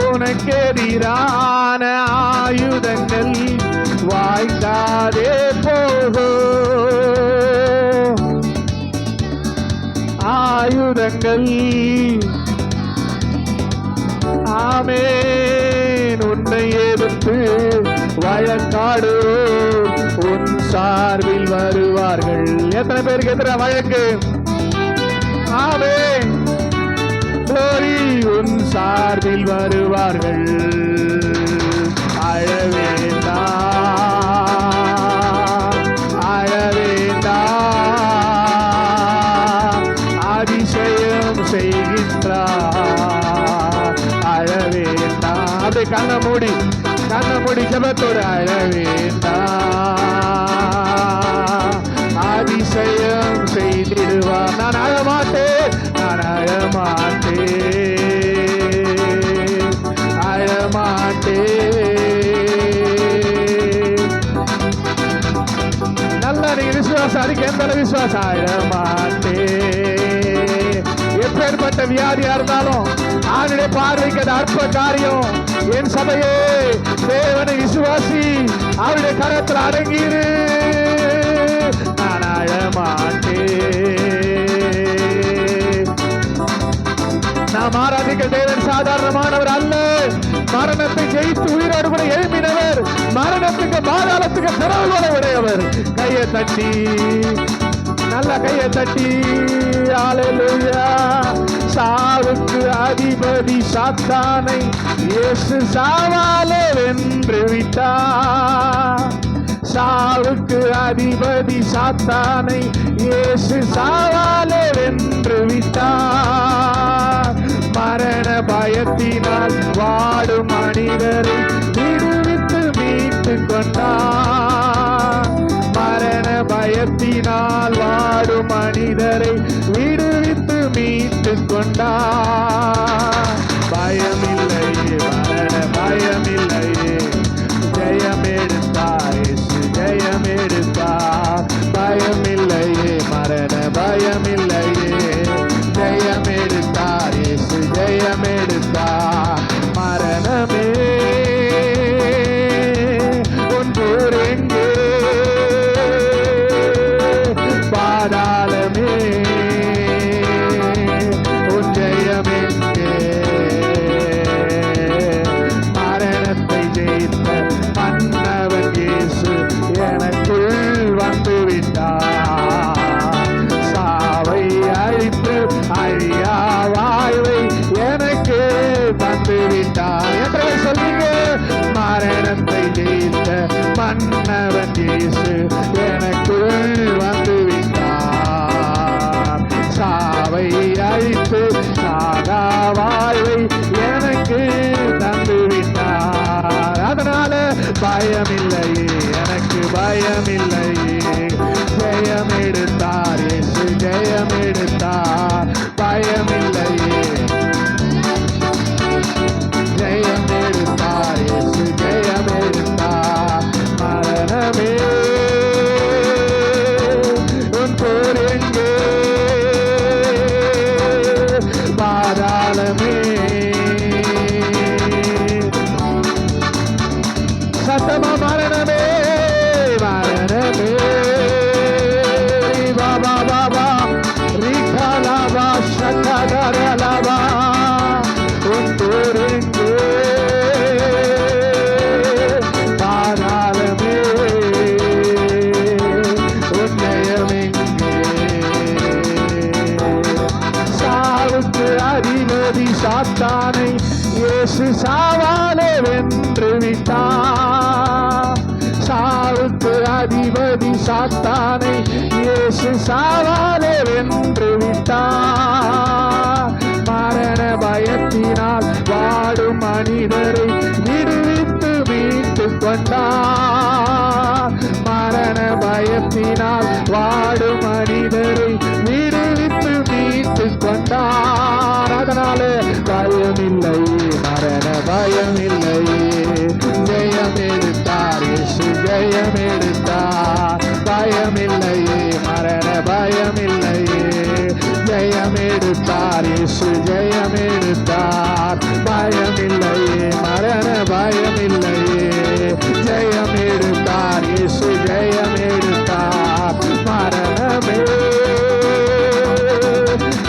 உனக்கு எதிரான ஆயுதங்கள் வாய்க்காதே போகும், ஆயுதங்கள் ஆமென். உன்னை எதிர்த்து வழக்காடுவோர் உன் சார்பில் வருவார்கள். எத்தனை பேருக்கு எதிராக வழக்கு? ஆமென். glory உன் சார்பில் வருவார்கள். அழ வேண்டாம், அழ வேண்டாம், அதிசயம் செய்கின்றார். அழ வேண்டாம். அப்படியே கண்ணை மூடி ஜெபத்தோடு அழ வேண்டாம், அதிசயம் செய்திடுவார். நான் அழமாட்டேன், நான் அழமாட்டேன், அழமாட்டேன். நல்லா நீங்க விசுவாசம் அதுக்கு எந்த விசுவாசம்? அழமாட்டேன். எப்பேற்பட்ட வியாதியா இருந்தாலும் ஆளுடைய பார்வைக்கு அது அற்ப காரியம். என் சபையே தேவனை விசுவாசி, அவருடைய கரத்தில் அடங்கிரு. நான் அழமாட்டேன். நாம் ஆராதிக்க தேவன் சாதாரணமானவர் அல்ல. மரணத்தை ஜெயித்து உயிரோடு கூட எழுப்பினவர், மரணத்துக்கு பாதாளத்துக்கு திறவுகளை உடையவர். கையை தட்டி, நல்ல கையை தட்டி அல்லேலூயா. சாவுக்கு அதிபதி சாத்தானை இயேசு சாவாலே வென்று விட்டார். சாவுக்கு அதிபதி சாத்தானை இயேசு சாவாலே வென்று விட்டார். மரண பயத்தினால் வாடும் மனிதரை விடுவித்து மீட்டு கொண்டார். மரண பயத்தினால் வாடும் மனிதரை விடுவித்து மீட்டு கொண்டார். பயமில்லையே, மரண பயமில்லையே, ஜெயம் எடுத்தார் இயேசு, ஜெயம் எடுத்தார். பயமில்லையே, மரண பயமில்லையே, ஜெயம் எடுத்தார் இயேசு, ஜெயம் எடுத்தார். மரணமே உன் போர் எங்கே, பாதாளமே உன் ஜெயம் எங்கே. மரணத்தை ஜெயித்த மன்னவன் இயேசு எனக்குள் வந்து விட்டார். சாவை அழித்து அழியா வாழ்வை எனக்கு தந்து விட்டார் என்று சொல்லுங்க. மரணத்தை ஜெயித்த மன்னவன் இயேசு எனக்குள் வந்து பயமில்லையே, எனக்கு பயமில்லையே. ஜெயம் எடுத்தார் இயேசு, ஜெயம் எடுத்தார். பயமில்லையே, ஜெயம் எடுத்தார் இயேசு, ஜெயம் எடுத்தார். மரணமே உன் போர் எங்கே, பாதாளமே சத்தமா மரணமே, மரணமே பாபா பாபா ரீகாலாபா சக்கரலாபா உன் போர் எங்கே, பாதாளமே உன் ஜெயம் எங்கே. சாவுக்கு அதிபதி சாத்தானை இயேசு சாவாலே வென்று விட்டார். சாவுக்கு அதிபதி சாத்தானை இயேசு சாவாலே வென்று விட்டார். மரண பயத்தினால் வாடும் மனிதரை விடுவித்து மீட்டு கொண்டார். மரண பயத்தினால் வாடும் மனிதரை விடுவித்து மீட்டு கொண்டார். அதனாலே பயமில்லையே, மரண பயமில்லையே. ஜெயம் எடுத்தார் இயேசு, ஜெயம் எடுத்தார். பயமில்லையே, மரண பயமில்லையே. ஜெயம் எடுத்தார் இயேசு, ஜெயம் எடுத்தார். பயமில்லையே, மரண பயமில்லையே. ஜெயம் எடுத்தார் இயேசு, ஜெயம் எடுத்தார். மரணமே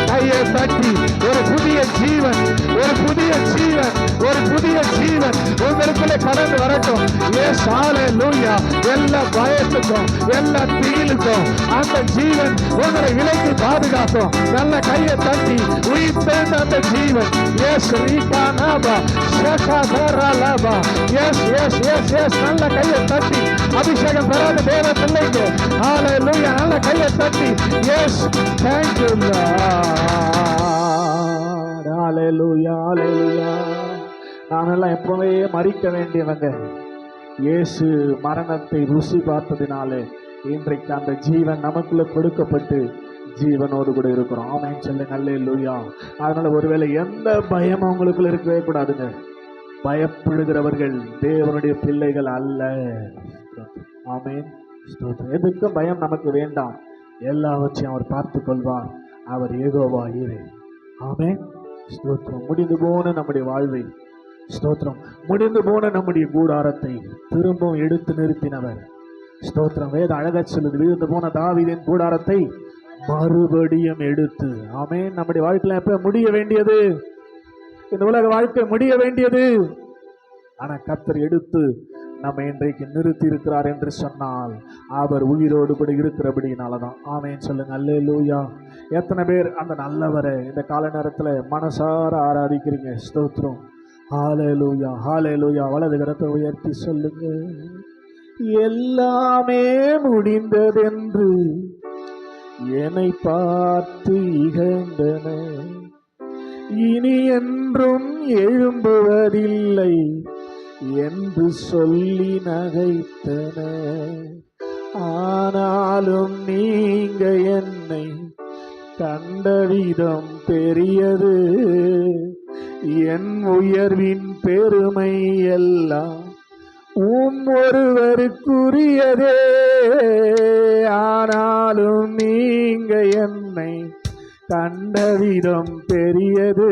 கையை தட்டி ஒரு புதிய ஜீவன், ஒரு புதிய ஜீவன், ஒரு புதிய ஜீவன் உங்களுக்குள்ளே கடந்து வரட்டும். எஸ் ஹல்லேலூயா. எல்லா பயத்துக்கும் எல்லா தீலுக்கும் அந்த ஜீவன் உங்களை விலக்கி பாதுகாக்கும். நல்ல கையை தட்டி உயிர்த்தெழுந்த அந்த ஜீவன். எஸ் ரீகானாபா ஷகதரலாபா. எஸ் எஸ் எஸ் எஸ் நல்ல கையை தட்டி அபிஷேகம் பெறாத தேவ பிள்ளைக்கு ஹல்லேலூயா. நல்ல கையை தட்டி எஸ் தேங்க் யூ லார்ட். ஹல்லேலூயா, ஹல்லேலூயா. நாமெல்லாம் எப்பவே மரிக்க வேண்டியவங்க. இயேசு மரணத்தை ருசி பார்த்ததினாலே இன்றைக்கு அந்த ஜீவன் நமக்குள்ள கொடுக்கப்பட்டு ஜீவனோடு கூட இருக்கிறோம். ஆமென் சொல்லுங்க. ஹல்லேலூயா. அதனால ஒருவேளை எந்த பயமும் உங்களுக்குள்ள இருக்கவே கூடாதுங்க. பயப்படுகிறவர்கள் தேவனுடைய பிள்ளைகள் அல்ல. ஆமென். ஸ்தோத்திரம். எதுக்கும் பயம் நமக்கு வேண்டாம். எல்லாவற்றையும் அவர் பார்த்து கொள்வார். அவர் யெகோவா ஈரே. ஆமென். ஸ்தோத்திரம். முடிந்து போன நம்முடைய வாழ்வை, ஸ்தோத்திரம், முடிந்து போன நம்முடைய கூடாரத்தை திரும்பவும் எடுத்து நிறுத்தினவர். ஸ்தோத்திரம். வேத அழகா சொல்லுது, விழுந்து போன தாவீதின் கூடாரத்தை மறுபடியும் எடுத்து. ஆமென். நம்முடைய வாழ்க்கையில எப்ப முடிய வேண்டியது, இந்த உலக வாழ்க்கை முடிய வேண்டியது. ஆனா கர்த்தர் எடுத்து நம்ம இன்றைக்கு நிறுத்தி இருக்கிறார் என்று சொன்னால் அவர் உயிரோடு கூட இருக்கிறபடினாலதான். ஆமென் சொல்லுங்க. அல்லேலூயா. எத்தனை பேர் அந்த நல்லவரை இந்த கால நேரத்துல மனசார ஆராதிக்கிறீங்க? ஸ்தோத்திரம். ஹல்லேலூயா, ஹல்லேலூயா. வலது கரத்தை உயர்த்தி சொல்லுங்க. எல்லாமே முடிந்ததென்று என்னை பார்த்து இகழ்ந்தன, இனி என்றும் எழும்புவதில்லை என்று சொல்லி நகைத்தன. ஆனாலும் நீங்க என்னை கண்ட விதம் பெரியது, என் உயர்வின் பெருமை எல்லாம் ஒருவருக்குரியதே. ஆனாலும் நீங்க என்னை கண்ட விதம் பெரியது,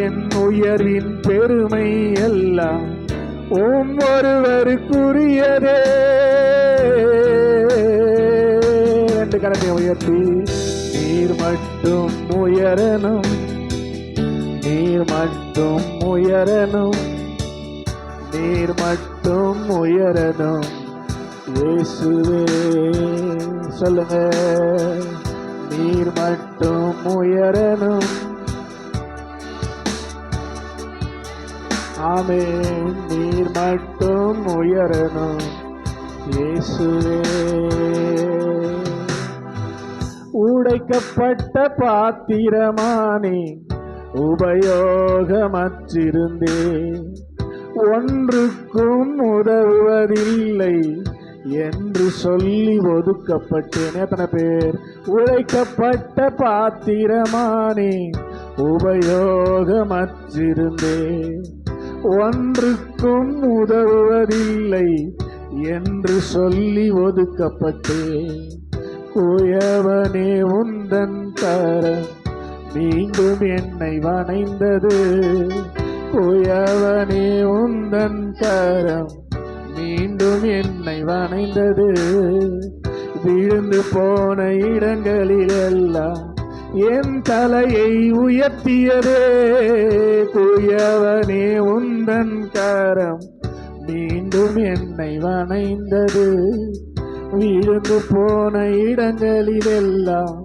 என் உயர்வின் பெருமை எல்லாம் ஒருவருக்குரியதே. ரெண்டு கரத்தை உயர்த்தி நீர் மட்டும் உயரணும், நீர் மட்டும் உயரணும், நீர் மட்டும் உயரணும் இயேசுவே. சொல்லுங்க. நீர் மட்டும் உயரணும். ஆமென். நீர் மட்டும் உயரணும் இயேசுவே. உடைக்கப்பட்ட பாத்திரமானே உபயோகமற்றிருந்தேன், ஒன்றுக்கும் உதவுவதில்லை என்று சொல்லி ஒதுக்கப்பட்டேன். எத்தனை பேர்? உழைக்கப்பட்ட பாத்திரமானே உபயோகமற்றிருந்தேன். ஒன்றுக்கும் உதவுவதில்லை என்று சொல்லி ஒதுக்கப்பட்டேன். குயவனே உந்தன் கரம் மீண்டும் என்னை வணைந்தது. குயவனே உந்தன் கரம் மீண்டும் என்னை வணைந்தது. விழுந்து போன இடங்களிலெல்லாம் என் தலையை உயர்த்தியதே. குயவனே உந்தன் கரம் மீண்டும் என்னை வணைந்தது. விழுந்து போன இடங்களிலெல்லாம்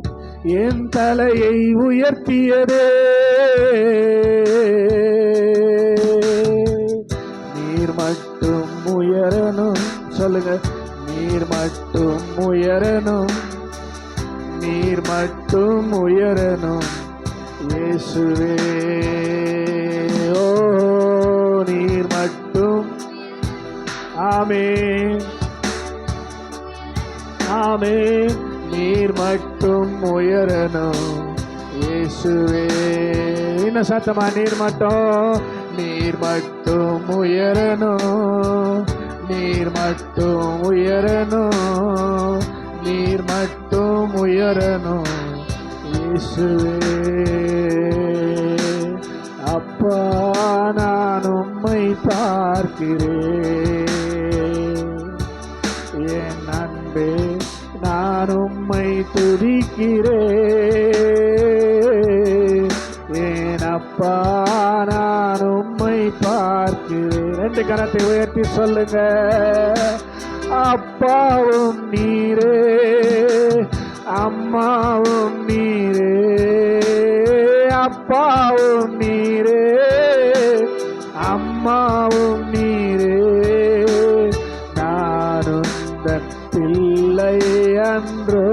என் தலையை உயர்த்தியதே. நீர் மட்டும் உயரணும். சொல்லுங்க, நீர் மட்டும் உயரணும், நீர் மட்டும் உயரணும் இயேசுவே. ஓ நீர் மட்டும். ஆமென் ஆமென். நீர் மட்டும் உயரணும் இயேசுவே. இன்னும் சத்தமா, நீர் மட்டும், நீர் மட்டும் உயரணும், நீர் மட்டும் உயரணும், நீர் மட்டும் உயரணும் இயேசுவே. அப்பா நான் உம்மை பார்க்கிறேன், என் அன்பே நான் உம்மை துதிக்கிறேன். என் அப்பா நான் உம்மை பார்க்கிறேன். ரெண்டு கரத்தை உயர்த்தி சொல்லுங்க. அப்பாவும் நீரே, அம்மாவும் நீரே, அப்பாவும் நீரே, அம்மாவும் நீரே, நானும் தன் பிள்ளை அன்றோ.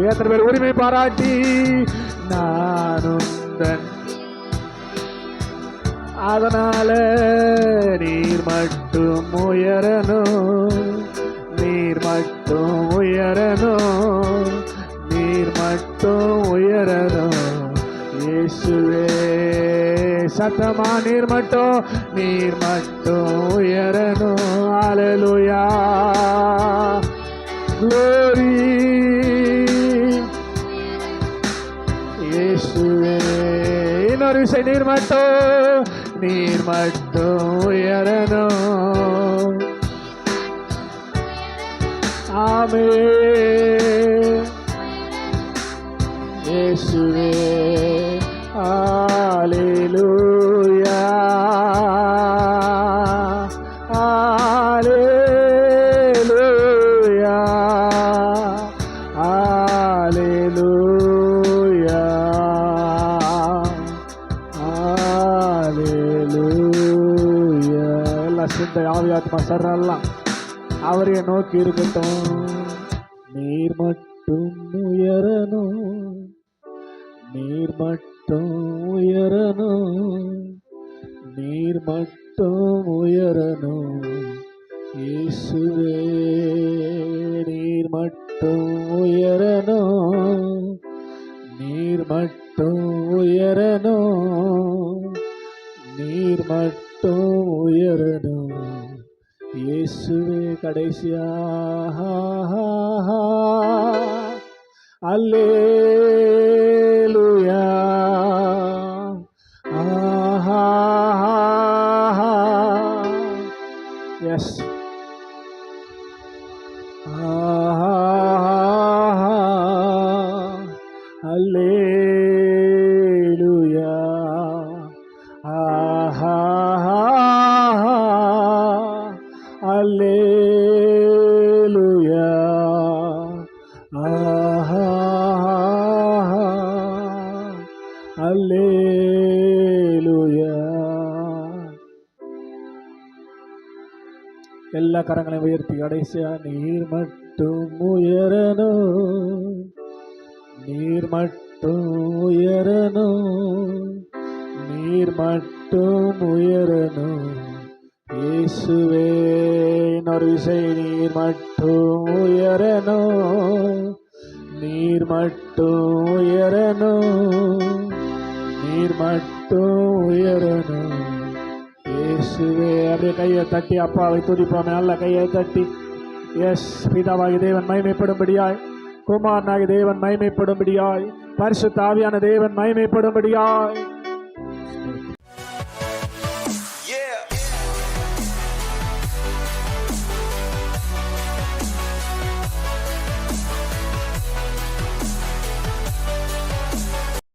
எத்தனை பேர் உரிமை பாராட்டி நானும் தன். அதனால நீர் மட்டும் உயரணும், நீர் மட்டும் உயரணும், நீர் மட்டும் உயரணும் இயேசுவே. சத்தமா நீர் மட்டும், நீர் மட்டும் உயரணும். ஹல்லேலூயா, glory இயேசுவே. இன்னொரு விஷயம், நீர் மட்டும், நீர் மட்டும் உயரணும். ஆமென் இயேசுவே. ஹல்லேலூயா, ஹல்லேலூயா, ஹல்லேலூயா, ஹல்லேலூயா. எல்லாம் சிந்தை ஆவியாத்மா சர்றெல்லாம் அவரையே நோக்கி இருக்கட்டும். நீர் மட்டும் உயரணும், நீர் மட்டும் உயரணும், நீர் மட்டும் உயரணும் இயேசுவே. நீர் மட்டும் உயரணும், நீர் மட்டும் உயரணும், நீர் மட்டும் உயரணும் இயேசுவே. கடைசியா அல்லேலூயா, எஸ், அல்லேலூயா, அல்லேலூயா, அல்லேலூயா. எல்லா கரங்களையும் உயர்த்தி கடைசியா நீர் மட்டும் உயரணும், நீர் மட்டும் உயரணும், நீர் மட்டும் உயரணும் இயேசுவே இன்னொரு விசை நீர் மட்டும் உயரணும், நீர் மட்டும் உயரணும், நீர் மட்டும் உயரணும். இயேசுவே அப்படியே கையை தட்டி அப்பாவை துதிப்போம். நல்ல கையை தட்டி எஸ் பிதாவாகி தேவன் மகிமைப்படும்படியாய், குமாரனாகி தேவன் மகிமைப்படும்படியாய், பரிசுத்த ஆவியான தேவன் மகிமைப்படும்படியாய்